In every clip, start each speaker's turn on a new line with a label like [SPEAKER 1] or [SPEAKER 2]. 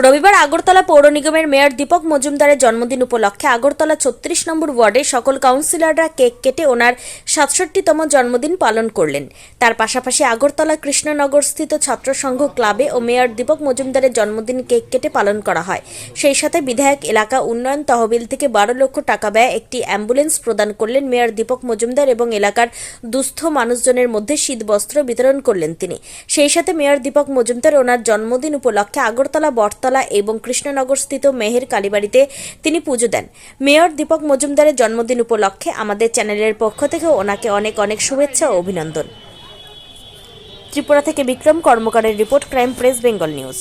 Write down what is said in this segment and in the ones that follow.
[SPEAKER 1] রবিবার আগরতলা পৌর নিগমের মেয়র দীপক মজুমদারের জন্মদিন উপলক্ষে আগরতলা ৩৬ নম্বর ওয়ার্ডে সকল কাউন্সিলররা কেক কেটে ওনার ৬৭তম জন্মদিন পালন করলেন। তার পাশাপাশি আগরতলা কৃষ্ণনগরস্থিত ছাত্র সংঘ ক্লাবে ও মেয়র দীপক মজুমদারের জন্মদিন কেক কেটে পালন করা হয়। সেই সাথে বিধায়ক এলাকা উন্নয়ন তহবিল থেকে ১২ লক্ষ টাকা ব্যয়ে একটি অ্যাম্বুলেন্স প্রদান করলেন মেয়র দীপক মজুমদার এবং এলাকার দুস্থ মানুষজনের মধ্যে শীতবস্ত্র বিতরণ করলেন তিনি। সেই সাথে মেয়র দীপক মজুমদার ওনার জন্মদিন উপলক্ষে আগরতলা এবং কৃষ্ণনগরস্থিত মেহের কালীবাড়িতে তিনি পুজো দেন। মেয়র দীপক মজুমদারের জন্মদিন উপলক্ষে আমাদের চ্যানেলের পক্ষ থেকে ওনাকে অনেক অনেক শুভেচ্ছা ও অভিনন্দন। ত্রিপুরা থেকে বিক্রম কর্মকারের রিপোর্ট, ক্রাইম প্রেস বেঙ্গল নিউজ।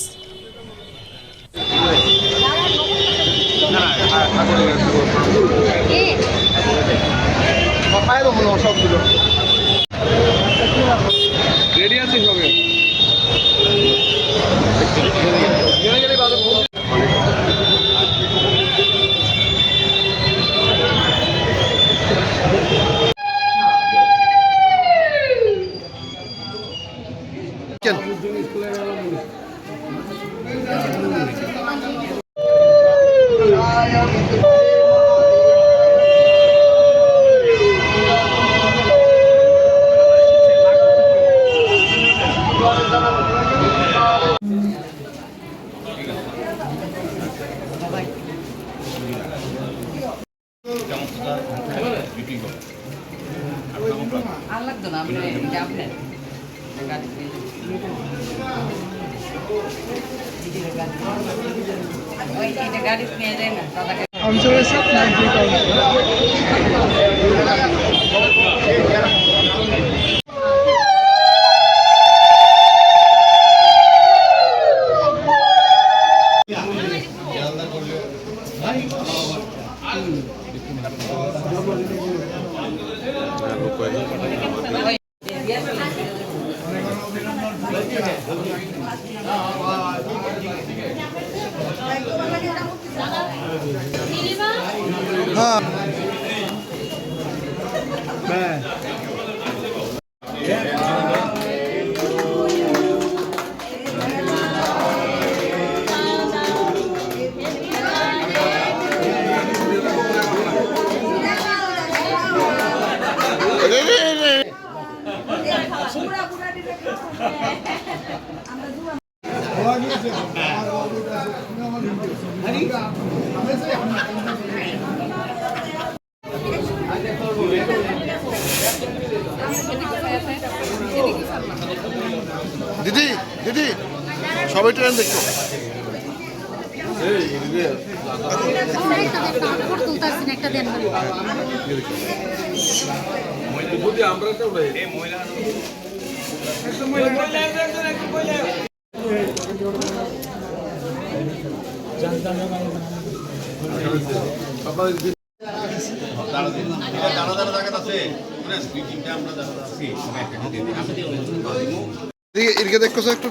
[SPEAKER 2] দিদি দিদি সবাই ট্রেন দেখো। এদিকে দেখো একটু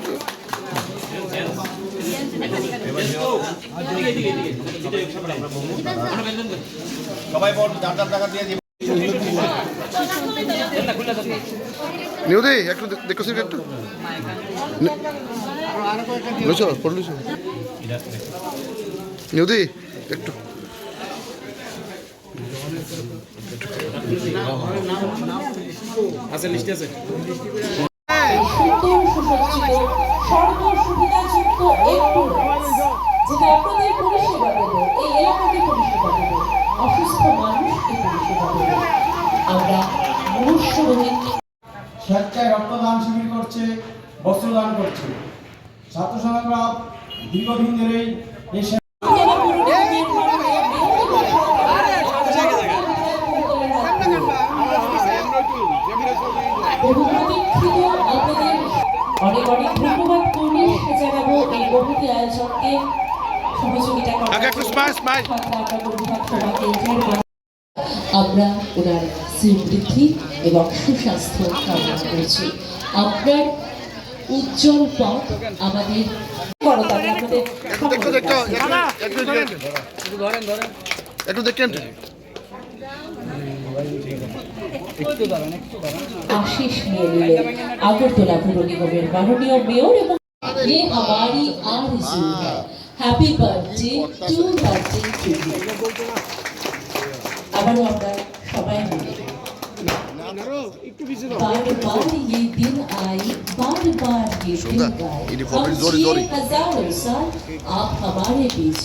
[SPEAKER 2] নিউদি একটু দেখো একটু নিউদি একটু আছে লিস্টে আছে।
[SPEAKER 3] স্বেচ্ছায় রক্তদান শিবির করছে, বস্ত্রদান করছে। ছাত্র সংঘরা দীর্ঘদিন ধরেই এই
[SPEAKER 4] অনেক অনেক ধন্যবাদ করে জানাবো এই বহুমুখী আয়োজনকে সহযোগিতা করার আমরা ওনার শ্রীবৃদ্ধি এবং সুস্বাস্থ্য কামনা করেছি। আপনার উজ্জ্বল পথ আমাদের
[SPEAKER 2] একটু দেখেন
[SPEAKER 4] আশিস নিয়ে নিলেন আগরতলা পৌর নিগমের মাননীয় মেয়র এবং ये हमारी आरज़ू है। Happy birthday to you. আবারও আমরা সবাই মিলে बार बार ये दिन आई, बार बार ये दिन गाए। हम जिए हजारों साल आप हमारे बीच,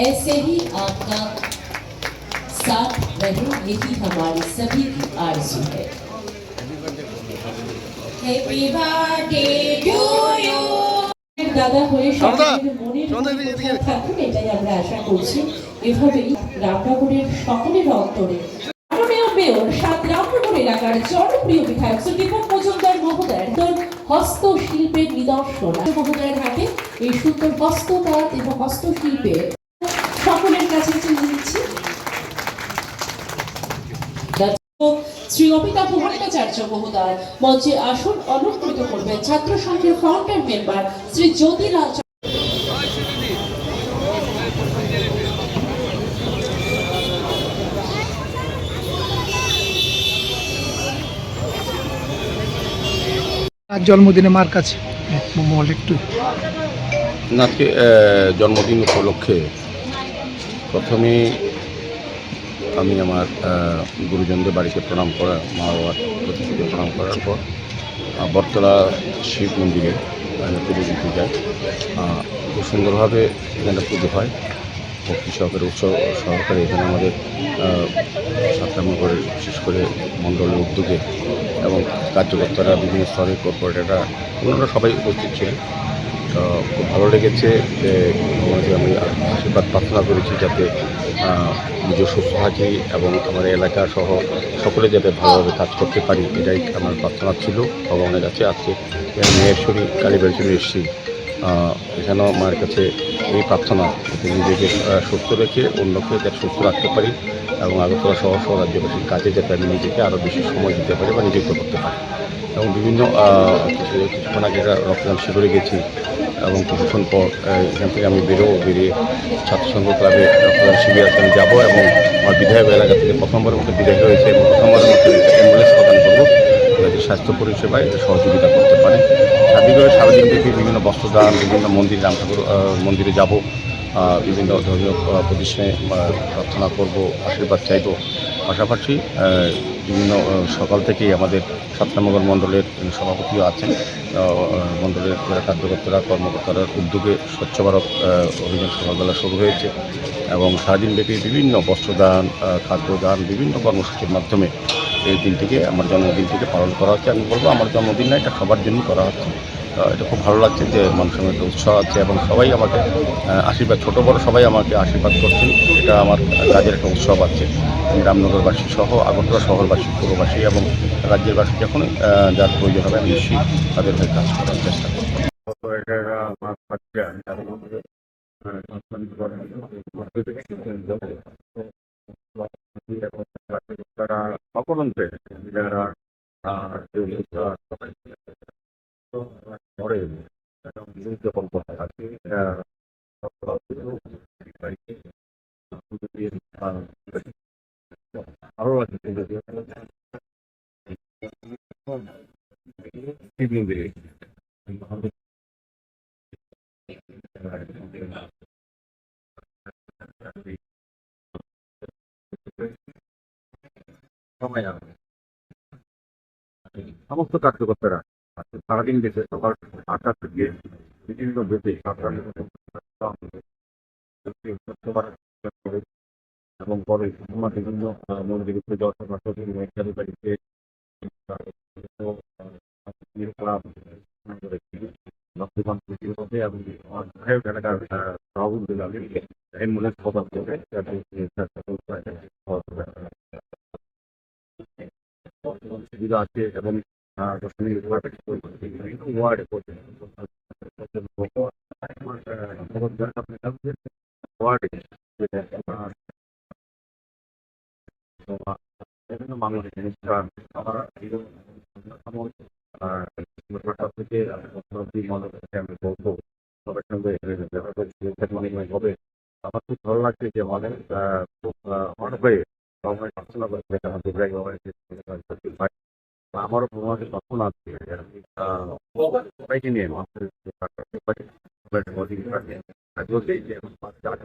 [SPEAKER 4] ऐसे ही आपका साथ रहे, यही हमारी सभी की आरज़ू है। Happy birthday to you। দাদা হয়ে সকলের মনের মধ্যে থাকুন, এটাই আমরা আশা করছি। এভাবেই রামনগরের সকলের অন্তরে মাননীয় মেয়র সাত রামনগর এলাকার জনপ্রিয় বিধায়ক শ্রী দীপক মজুমদার মহোদয়ের হস্তশিল্পের নিদর্শন মহোদয়ের হাতে এই সুন্দর হস্ততাঁত এবং হস্তশিল্পে সকলের কাছে তুলে দিচ্ছি। শ্রী অমিতাভ ভট্টাচার্য মহোদয় মঞ্চে আসন অলঙ্কৃত করবেন ছাত্র সংঘের ফাউন্ডার মেম্বার শ্রী জ্যোতিলাল।
[SPEAKER 5] জন্মদিনে মার কাছে মোবাইল একটু
[SPEAKER 6] আজকে জন্মদিন উপলক্ষে প্রথমে আমি আমার গুরুজনদের বাড়িতে প্রণাম করা, মা বাবার প্রতিষ্ঠিতে প্রণাম করার পর বটতলা শিব মন্দিরে পুজো দিতে যাই। খুব সুন্দরভাবে এখানে পুজো হয়, ভক্তি সহকারে উৎসব সহকারে। এখানে আমাদের সাতরামনগরের বিশেষ করে মণ্ডলের উদ্যোগে এবং কার্যকর্তারা, বিভিন্ন স্তরের কর্পোরেটররা, ওনারা সবাই উপস্থিত ছিলেন। তো খুব ভালো লেগেছে যে ভগবানকে আমি আশীর্বাদ প্রার্থনা করেছি যাতে নিজে সুস্থ থাকি এবং আমার এলাকা সহ সকলে যাতে ভালোভাবে কাজ করতে পারি, এটাই আমার প্রার্থনা ছিল ভগবানের কাছে। আজকে মেয়েশ্বরী কালীবাড়ি এসেছি, এখানেও মায়ের কাছে এই প্রার্থনা যাতে নিজেকে সুস্থ রেখে অন্যকে যাতে সুস্থ রাখতে পারি এবং আগরতলা সহ সহ রাজ্যবাসীর কাজে যাতে আমি নিজেকে আরও বেশি সময় দিতে পারি বা নিযুক্ত করতে পারি। এবং বিভিন্ন কিছুক্ষণ আগে রক্তদান শিবিরে গেছি এবং কিছুক্ষণ পর এখান থেকে আমি বেরিয়ে ছাত্রসংঘ ক্লাবে রক্তদান শিবির আছে আমি যাবো এবং আমার বিধায়ক এলাকা থেকে প্রথমবারের মতো বিদায় হয়েছে এবং প্রথমবারের মতো অ্যাম্বুলেন্স প্রদান করবো যাতে স্বাস্থ্য পরিষেবায় সহযোগিতা করতে পারে। সার্বিকভাবে সারাদিন থেকে বিভিন্ন বস্ত্রদান, বিভিন্ন মন্দির, রাম ঠাকুর মন্দিরে যাব, বিভিন্ন ধর্মীয় প্রতিষ্ঠানে প্রার্থনা করব, আশীর্বাদ চাইব। পাশাপাশি বিভিন্ন সকাল থেকেই আমাদের সাতরামনগর মণ্ডলের সভাপতিও আছেন, মণ্ডলের কার্যকর্তারা, কর্মকর্তারা উদ্যোগে স্বচ্ছ ভারত অভিযান সকালবেলা শুরু হয়েছে এবং সারাদিন ব্যাপী বিভিন্ন বস্ত্রদান, খাদ্যদান, বিভিন্ন কর্মসূচির মাধ্যমে এই দিনটিকে, আমার জন্মদিনটিকে পালন করা হচ্ছে। আমি বলবো আমার জন্মদিন না, এটা সবার জন্যই করা হচ্ছে। এটা খুব ভালো লাগছে যে মানুষের মধ্যে উৎসাহ আছে এবং সবাই আমাকে আশীর্বাদ, ছোটো বড়ো সবাই আমাকে আশীর্বাদ করছেন। এটা আমার কাজের একটা উৎসব আছে। আমি রামনগরবাসী সহ আগরতলা শহরবাসী, পুরবাসী এবং রাজ্যের বাসী যখন যার প্রয়োজন হবে আমি নিশ্চয়ই তাদের হয়ে কাজ করার চেষ্টা করব। আরো আছে সমস্ত কার্যকর্তারা সারাদিন দেশে সকাল 8টা থেকে বিভিন্ন বেশে এবং পরে বিভিন্ন মন্দির পুজো ইত্যাদি বাড়িতে এলাকার অ্যাম্বুলেন্স প্রদান করে সুবিধা আছে এবং ওয়ার্ডে বিভিন্ন মানুষ অনুষ্ঠান থেকে আমি বলবো সবার সঙ্গে হবে। আমার খুব ভালো লাগছে যে অনেক হয়ে আমারও ভ্রমণের তখন আছে সবাইকে নিয়ে একটা পজিটিভ থাকে আর বলতেই যে এখন 5 টাকা